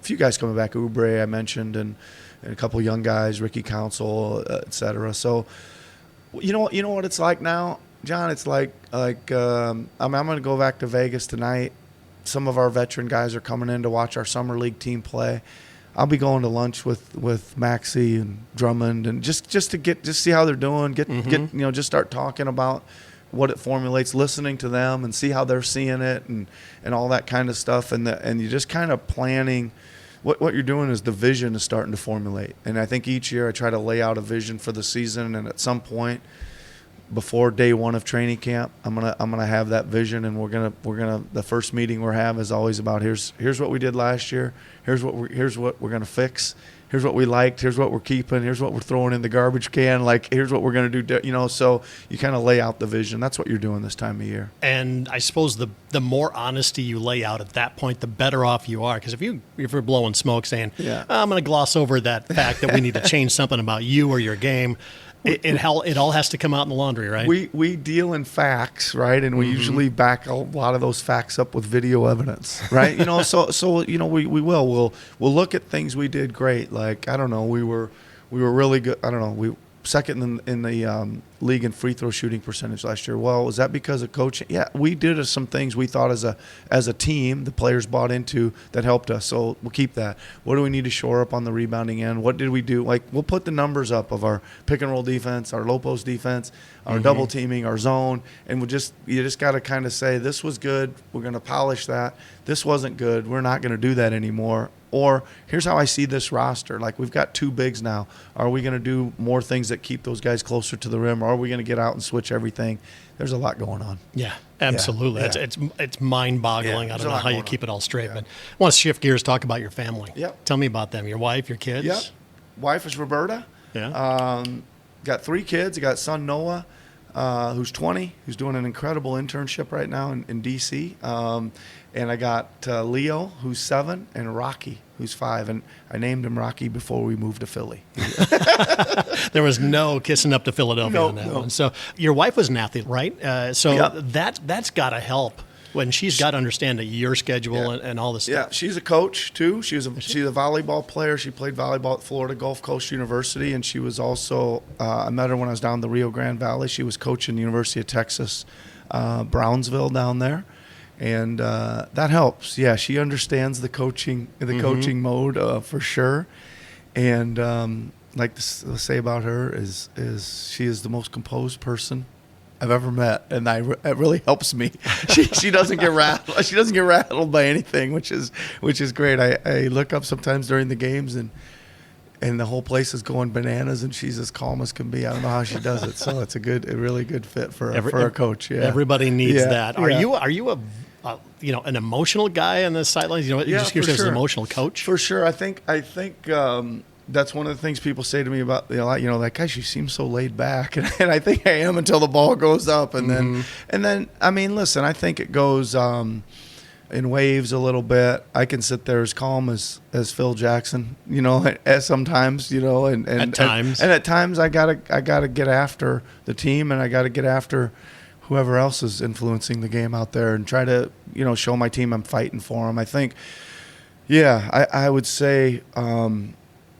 A few guys coming back, Oubre I mentioned, and a couple young guys, Ricky Council, et cetera. So, you know what it's like now, John? It's like I'm going to go back to Vegas tonight. Some of our veteran guys are coming in to watch our summer league team play. I'll be going to lunch with Maxey and Drummond, and just see how they're doing. Get just start talking about what it formulates, listening to them, and see how they're seeing it, and all that kind of stuff. And you're just kind of planning. What you're doing is the vision is starting to formulate, and I think each year I try to lay out a vision for the season, and at some point before day one of training camp, I'm gonna have that vision, and we're gonna the first meeting we're having is always about here's what we did last year, here's what we're gonna fix, here's what we liked, here's what we're keeping, here's what we're throwing in the garbage can, like here's what we're gonna do, so you kind of lay out the vision. That's what you're doing this time of year. And I suppose the more honesty you lay out at that point, the better off you are, because if you're blowing smoke saying, I'm gonna gloss over that fact that we need to change something about you or your game, it all has to come out in the laundry, right? We deal in facts, right? And we usually back a lot of those facts up with video evidence, right? So we'll look at things we did great. Like, I don't know, we were really good. I don't know, we second in the league in free throw shooting percentage last year. Well, was that because of coaching? Yeah, we did some things we thought as a team the players bought into that helped us. So we'll keep that. What do we need to shore up on the rebounding end? What did we do? Like, we'll put the numbers up of our pick and roll defense, our low post defense, our double teaming, our zone, and you just got to kind of say, this was good, we're going to polish that. This wasn't good, we're not going to do that anymore. Or here's how I see this roster. Like, we've got 2 bigs now. Are we going to do more things that keep those guys closer to the rim? Or are we going to get out and switch everything? There's a lot going on. Yeah, absolutely. Yeah. It's mind-boggling. I don't know how you keep it all straight. Yeah. But I want to shift gears, talk about your family. Yep. Tell me about them. Your wife, your kids. Yep. Wife is Roberta. Yeah. Got 3 kids. I got son Noah, who's 20, who's doing an incredible internship right now in D.C. And I got Leo, who's 7, and Rocky, who's 5. And I named him Rocky before we moved to Philly. There was no kissing up to Philadelphia on that one. So your wife was an athlete, right? That's got to help when she's got to understand your schedule and all this stuff. Yeah, she's a coach, too. She's a volleyball player. She played volleyball at Florida Gulf Coast University, and she was also I met her when I was down in the Rio Grande Valley. She was coaching the University of Texas, Brownsville down there. And that helps. Yeah, she understands the coaching mode for sure. And like to say about her is she is the most composed person I've ever met, and it really helps me. She doesn't get rattled. She doesn't get rattled by anything, which is great. I look up sometimes during the games and the whole place is going bananas, and she's as calm as can be. I don't know how she does it. So it's a really good fit for a coach. Yeah, everybody needs that. Are you an emotional guy on the sidelines? You Yeah, just hear for as an sure. emotional coach. For sure. I think that's one of the things people say to me about like, gosh, you seem so laid back, and I think I am until the ball goes up, and then I mean, listen, I think it goes in waves a little bit. I can sit there as calm as Phil Jackson, as sometimes, and At times. and at times I gotta get after the team, and I gotta get after whoever else is influencing the game out there, and try to show my team I'm fighting for them. I think, I would say.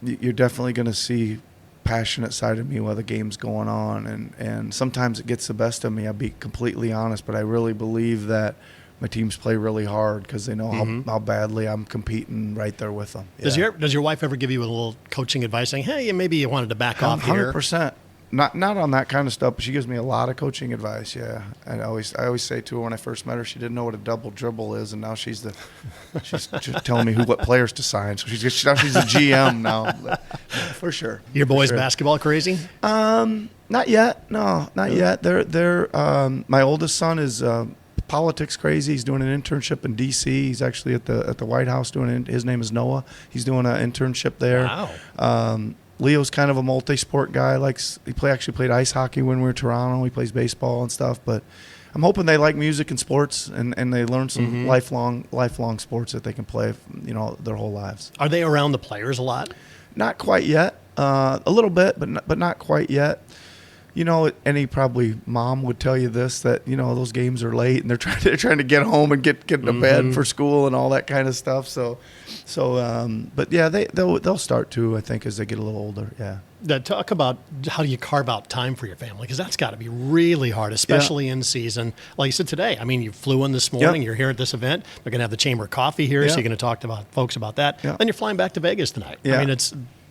You're definitely going to see passionate side of me while the game's going on, and sometimes it gets the best of me. I'll be completely honest, but I really believe that my teams play really hard because they know how badly I'm competing right there with them. Yeah. Does your wife ever give you a little coaching advice saying, hey, maybe you wanted to back off here? 100%. Not on that kind of stuff, but she gives me a lot of coaching advice. Yeah, and I always say to her, when I first met her, she didn't know what a double dribble is, and now she's just telling me what players to sign. So she's a GM now, for sure. Your boys for sure. basketball crazy? Not yet. No, not yet. They're my oldest son is politics crazy. He's doing an internship in D.C. He's actually at the White House doing it. His name is Noah. He's doing an internship there. Wow. Leo's kind of a multi-sport guy. Actually played ice hockey when we were in Toronto. He plays baseball and stuff. But I'm hoping they like music and sports, and they learn some lifelong sports that they can play, their whole lives. Are they around the players a lot? Not quite yet. A little bit, but not quite yet. Any probably mom would tell you this, that those games are late and they're trying to get home and get into bed for school and all that kind of stuff. But yeah, they'll start to, I think, as they get a little older. Yeah. Talk about how do you carve out time for your family, because that's got to be really hard, especially in season. Like you said today, I mean, you flew in this morning. You're here at this event. They're going to have the Chamber of Coffee here, so you're going to talk to folks about that. Then you're flying back to Vegas tonight. Yeah. I mean,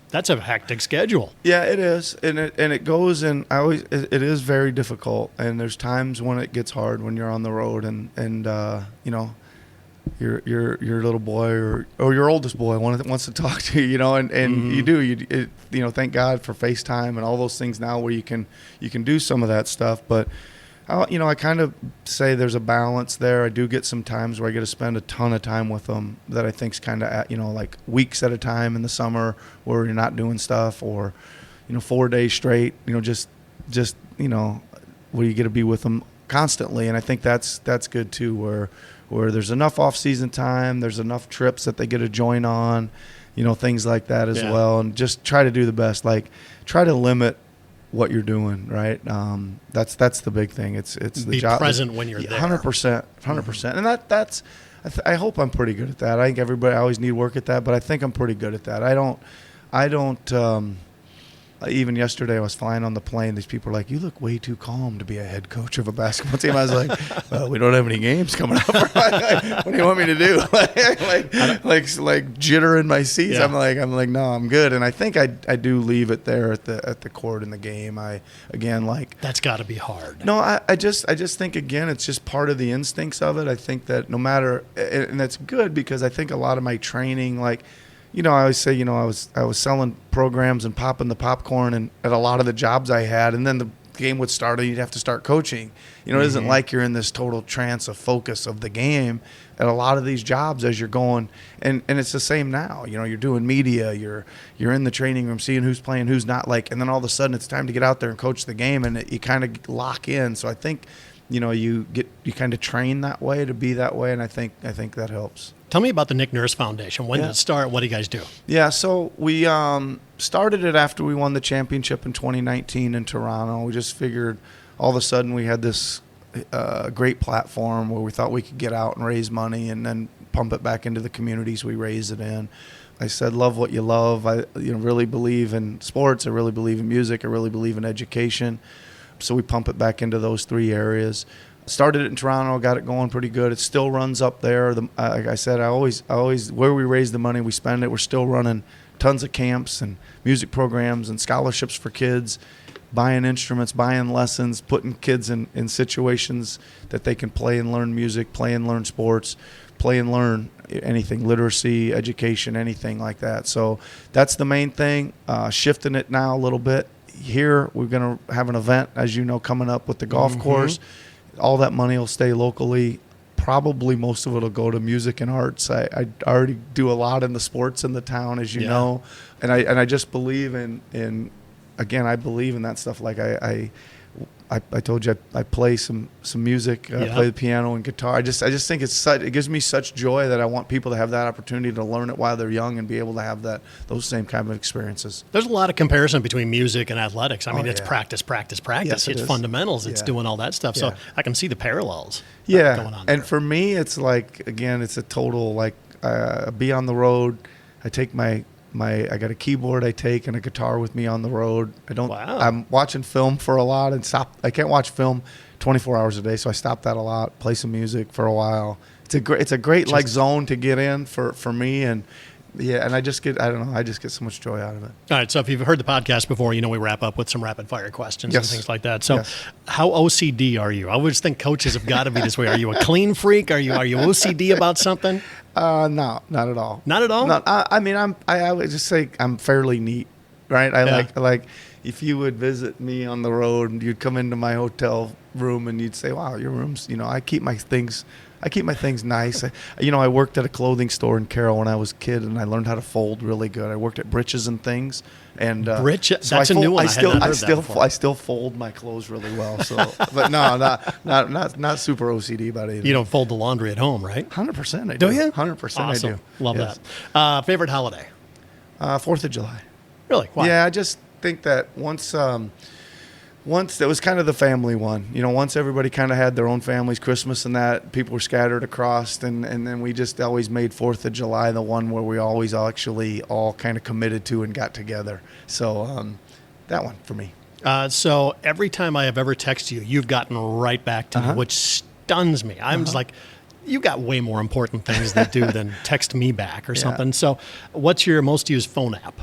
that's a hectic schedule. Yeah, it is, and it goes, and it is very difficult. And there's times when it gets hard when you're on the road, and your little boy or your oldest boy wants to talk to you, and you do, thank God for FaceTime and all those things now where you can do some of that stuff, but. I kind of say there's a balance there. I do get some times where I get to spend a ton of time with them that I think's kind of, like weeks at a time in the summer where you're not doing stuff, or, 4 days straight, just where you get to be with them constantly. And I think that's good too, where there's enough off-season time, there's enough trips that they get to join on, things like that as well. And just try to do the best, like try to limit what you're doing, right? That's the big thing. It's the Be job. present when you're there. 100%. And I hope I'm pretty good at that. I think everybody, I always need work at that, but I think I'm pretty good at that. I don't. Even yesterday, I was flying on the plane. These people are like, "You look way too calm to be a head coach of a basketball team." I was like, "Well, we don't have any games coming up. What do you want me to do?" like jitter in my seats. Yeah. I'm like, no, I'm good. And I think I do leave it there at the court in the game. That's got to be hard. No, I just think, again, it's just part of the instincts of it. I think that no matter, and that's good because I think a lot of my training, I always say, I was selling programs and popping the popcorn and at a lot of the jobs I had, and then the game would start and you'd have to start coaching. It isn't like you're in this total trance of focus of the game at a lot of these jobs as you're going, and it's the same now. You're doing media, you're in the training room seeing who's playing, who's not, and then all of a sudden it's time to get out there and coach the game, and you kind of lock in. So I think, you kind of train that way to be that way, and I think that helps. Tell me about the Nick Nurse Foundation. When did it start? What do you guys do? Yeah, so we started it after we won the championship in 2019 in Toronto. We just figured all of a sudden we had this great platform where we thought we could get out and raise money and then pump it back into the communities we raise it in. I said, love what you love. I really believe in sports. I really believe in music. I really believe in education. So we pump it back into those three areas. Started it in Toronto, got it going pretty good. It still runs up there. Like I said, I always where we raise the money, we spend it. We're still running tons of camps and music programs and scholarships for kids, buying instruments, buying lessons, putting kids in situations that they can play and learn music, play and learn sports, play and learn anything, literacy, education, anything like that. So that's the main thing. Shifting it now a little bit. Here we're going to have an event, as you know, coming up with the golf course. All that money will stay locally probably most of it will go to music and arts. I already do a lot in the sports in the town, as you know, and I just believe in again, I believe in that stuff. Like I told you I play some music, I play the piano and guitar. I just think it gives me such joy that I want people to have that opportunity to learn it while they're young and be able to have those same kind of experientions. There's a lot of comparison between music and athletics. I mean, it's practice. Yes, it's fundamentals. It's doing all that stuff. So I can see the parallels going on there. And for me, it's like, again, it's a total, like, be on the road. I take I got a keyboard I take and a guitar with me on the road. I'm watching film for a lot and I can't watch film 24 hours a day, so I stop that a lot, play some music for a while. It's a great like zone to get in for me, and and I just get so much joy out of it. All right, so if you've heard the podcast before, we wrap up with some rapid fire questions and things like that. So how OCD are you? I always think coaches have got to be this way. Are you a clean freak? Are you OCD about something? No, not at all. Not at all? No, I mean, I would just say I'm fairly neat, right? I like if you would visit me on the road and you'd come into my hotel room and you'd say, wow, your room's, I keep my things nice. I worked at a clothing store in Carroll when I was a kid, and I learned how to fold really good. I worked at Britches and Things, and Britches. That's a new one. I still fold my clothes really well. So, but no, not super OCD about it. You don't fold the laundry at home, right? 100% I do. Do you? 100% awesome. I do. Love that. Favorite holiday? 4th of July. Really? Why? Yeah, I just think that once that was kind of the family one. Once everybody kind of had their own families, Christmas and that, people were scattered across, and then we just always made 4th of July the one where we always actually all kind of committed to and got together. So that one for me. So every time I have ever texted you, you've gotten right back to me, which stuns me. I'm just like, you got way more important things to do than text me back or something. So what's your most used phone app?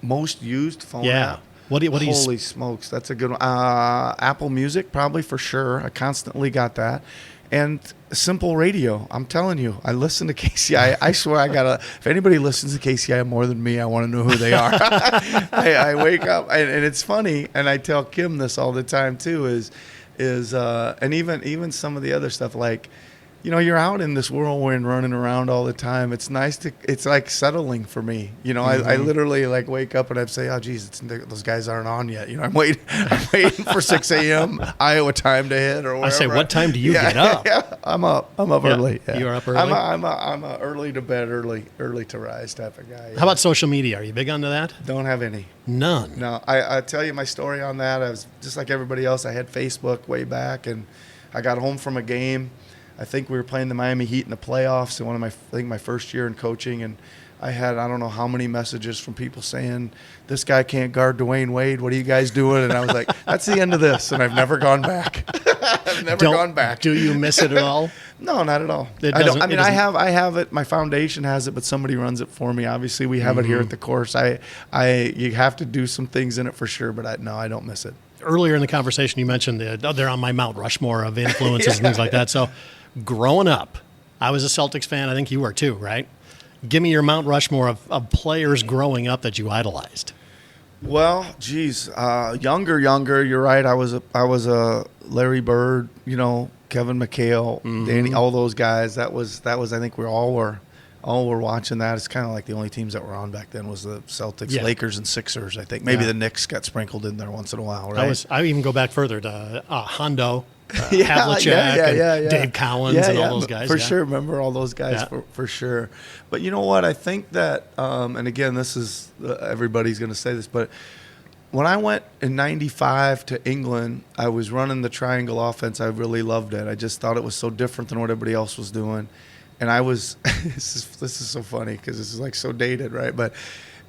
Most used phone app? What do you Holy smokes, that's a good one. Apple Music, probably, for sure. I constantly got that. And Simple Radio. I'm telling you, I listen to KCI. I swear if anybody listens to KCI more than me, I want to know who they are. I wake up, and it's funny, and I tell Kim this all the time too, and even some of the other stuff, like, you're out in this whirlwind running around all the time. It's nice it's like settling for me. I literally like wake up and I'd say, oh, geez, those guys aren't on yet. I'm waiting for 6 a.m. Iowa time to hit or whatever. I say, what time do you get up? Yeah, I'm up early. Yeah. You're up early? I'm a early to bed, early to rise type of guy. How about social media? Are you big onto that? Don't have any. None? No. I tell you my story on that. I was just like everybody else. I had Facebook way back, and I got home from a game. I think we were playing the Miami Heat in the playoffs in my first year in coaching, and I had I don't know how many messages from people saying, this guy can't guard Dwayne Wade. What are you guys doing? And I was like, that's the end of this, and I've never gone back. Gone back. Do you miss it at all? No, not at all. I have it. My foundation has it, but somebody runs it for me. Obviously, we have it here at the course. You have to do some things in it for sure, but I don't miss it. Earlier in the conversation, you mentioned they're on my Mount Rushmore of influences and things like that. So growing up, I was a Celtics fan. I think you were too, right? Give me your Mount Rushmore of players growing up that you idolized. Well, geez, younger. You're right. I was a Larry Bird, Kevin McHale, Danny, all those guys. That was. I think we all were watching that. It's kind of like the only teams that were on back then was the Celtics, Lakers, and Sixers. I think maybe the Knicks got sprinkled in there once in a while. Right? I even go back further to Hondo. Havlicek and Dave Collins and all those guys. For sure. Remember all those guys for sure. But you know what? I think that, and again, this is, everybody's going to say this, but when I went in 95 to England, I was running the triangle offense. I really loved it. I just thought it was so different than what everybody else was doing. And I was, this is so funny because this is like so dated, right? But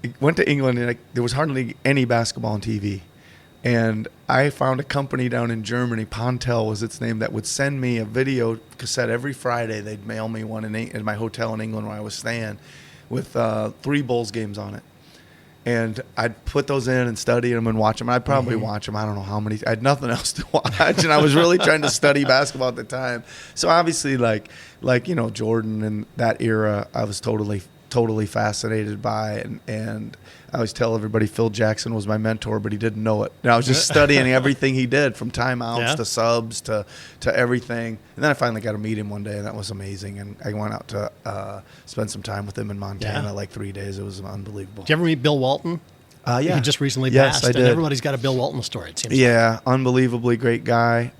I went to England and there was hardly any basketball on TV. And I found a company down in Germany, Pontel was its name, that would send me a video cassette every Friday. They'd mail me one in my hotel in England where I was staying with 3 Bulls games on it. And I'd put those in and study them and watch them. I'd probably watch them. I don't know how many. I had nothing else to watch. And I was really trying to study basketball at the time. So obviously, like Jordan and that era, I was totally totally fascinated by. And I always tell everybody Phil Jackson was my mentor, but he didn't know it. And I was just studying everything he did, from timeouts to subs to everything. And then I finally got to meet him one day, and that was amazing. And I went out to spend some time with him in Montana, like 3 days. It was unbelievable. Did you ever meet Bill Walton? Yeah. He just recently Yes, passed, I did. and everybody's got a Bill Walton story, it seems like. Yeah, unbelievably great guy.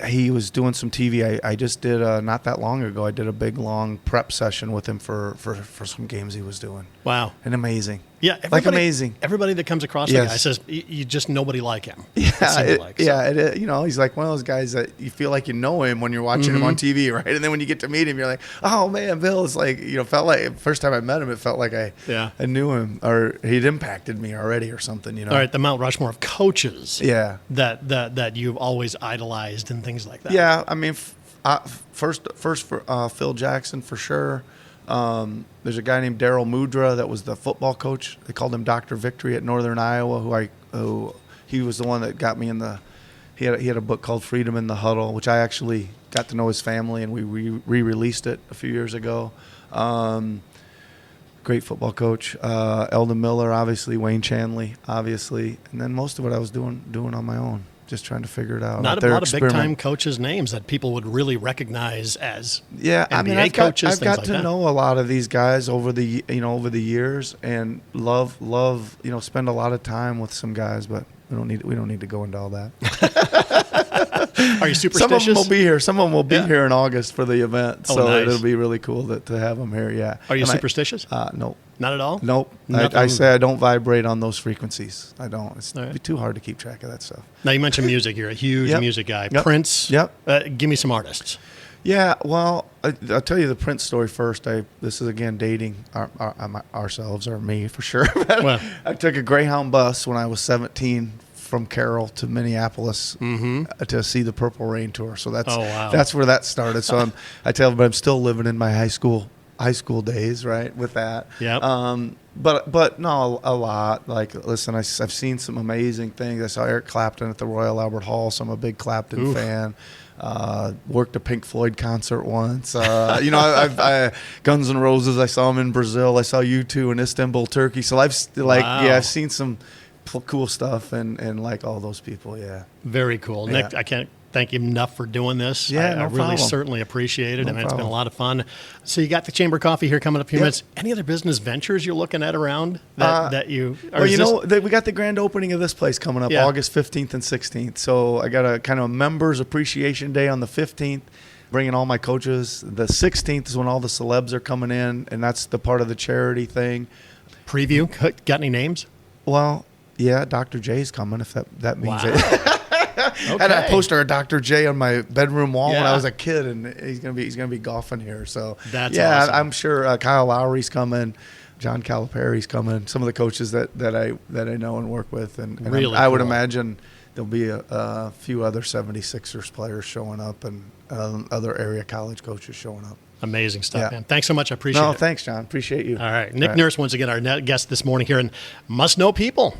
He was doing some TV. I just did not that long ago. I did a big long prep session with him for some games he was doing. Wow. And amazing. Yeah, amazing. Everybody that comes across the guy says you just nobody like him. He's like one of those guys that you feel like you know him when you're watching him on TV, right? And then when you get to meet him, you're like, oh man, Bill. It's like, felt like first time I met him, it felt like I knew him, or he'd impacted me already or something. All right, the Mount Rushmore of coaches. Yeah. That you've always idolized and things like that. Yeah, I mean, first for Phil Jackson for sure. There's a guy named Darryl Mudra that was the football coach. They called him Dr. Victory at Northern Iowa. Who he was the one that got me in the. He had a book called Freedom in the Huddle, which I actually got to know his family, and we re-released it a few years ago. Great football coach. Eldon Miller, obviously. Wayne Chanley, obviously. And then most of it I was doing on my own. Just trying to figure it out. Not a lot of big-time coaches' names that people would really recognize as NBA coaches. I've got to know a lot of these guys over the years, and love spend a lot of time with some guys, but we don't need to go into all that. Are you superstitious? Some of them will be here. Some of them will be here in August for the event, so nice. It'll be really cool to have them here. Yeah. Are you superstitious? No. Not at all? Nope. I say I don't vibrate on those frequencies. I don't. It'd be too hard to keep track of that stuff. Now, you mentioned music. You're a huge music guy. Yep. Prince. Yep. Give me some artists. Yeah, well, I'll tell you the Prince story first. This is, again, dating ourselves, or me for sure. Well, I took a Greyhound bus when I was 17 from Carroll to Minneapolis to see the Purple Rain tour. So that's where that started. So I tell them I'm still living in my high school days, right, with that. Yeah. But no, a lot. Like, listen, I've seen some amazing things. I saw Eric Clapton at the Royal Albert Hall, so I'm a big Clapton fan. Worked a Pink Floyd concert once. I've Guns N' Roses. I saw them in Brazil. I saw U2 in Istanbul, Turkey. So I've seen some cool stuff and like all those people. Yeah. Very cool, yeah. Nick. I can't thank you enough for doing this. Yeah, I really certainly appreciate it, and it's been a lot of fun. So you got the Chamber Coffee here coming up in a few minutes. Any other business ventures you're looking at around that you? We got the grand opening of this place coming up August 15th and 16th. So I got a kind of members appreciation day on the 15th. Bringing all my coaches. The 16th is when all the celebs are coming in, and that's the part of the charity thing. Preview. Got any names? Well, yeah, Dr. J's coming, if that means it. Okay. I had a poster of Dr. J on my bedroom wall when I was a kid, and he's gonna be golfing here. So that's awesome. I'm sure Kyle Lowry's coming, John Calipari's coming. Some of the coaches that I know and work with, and really I would imagine there'll be a few other 76ers players showing up, and other area college coaches showing up. Amazing stuff, man. Thanks so much. I appreciate it. No, thanks, John. Appreciate you. All right. Nick Nurse, once again, our guest this morning here in Must Know People.